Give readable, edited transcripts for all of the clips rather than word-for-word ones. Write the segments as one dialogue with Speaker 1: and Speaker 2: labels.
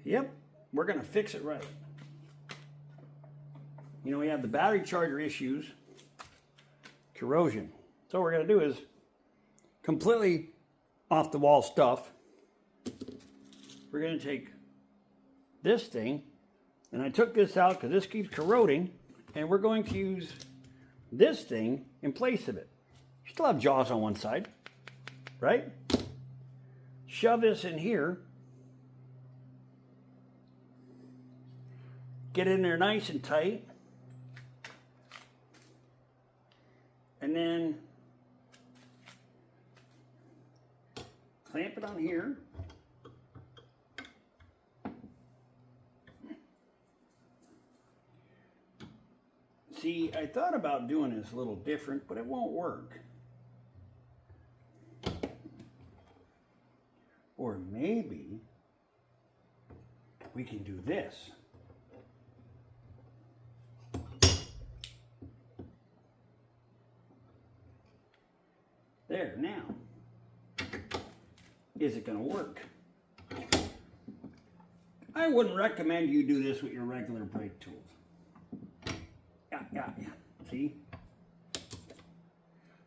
Speaker 1: Yep, we're going to fix it right. You know, we have the battery charger issues, corrosion. So what we're going to do is completely off the wall stuff. We're going to take this thing, and I took this out because this keeps corroding, and we're going to use this thing in place of it. You still have jaws on one side, right? Shove this in here. Get in there nice and tight. And then clamp it on here. See, I thought about doing this a little different, but it won't work. Or maybe we can do this. There, now. Is it going to work? I wouldn't recommend you do this with your regular brake tools. Yeah. See?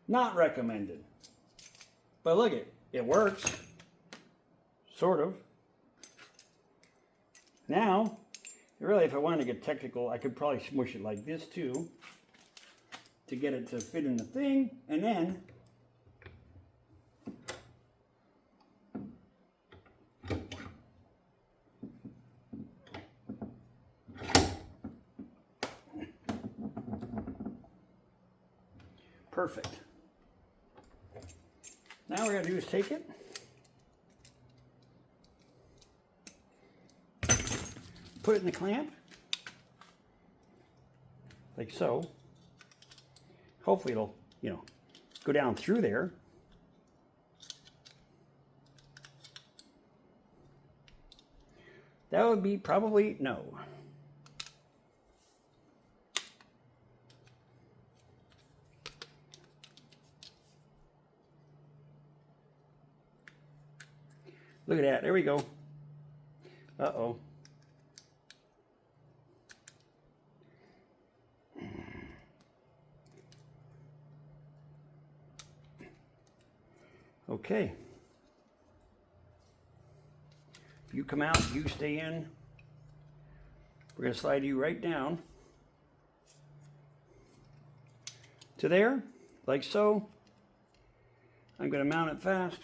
Speaker 1: Not recommended. But look, it works. Sort of. Now, really, if I wanted to get technical, I could probably smush it like this too to get it to fit in the thing, and then perfect. Now what we're going to do is take it, put it in the clamp, like so. Hopefully it'll, go down through there. That would be probably no. Look at that. There we go. Uh-oh. Okay. You come out, you stay in. We're going to slide you right down to there, like so. I'm going to mount it fast.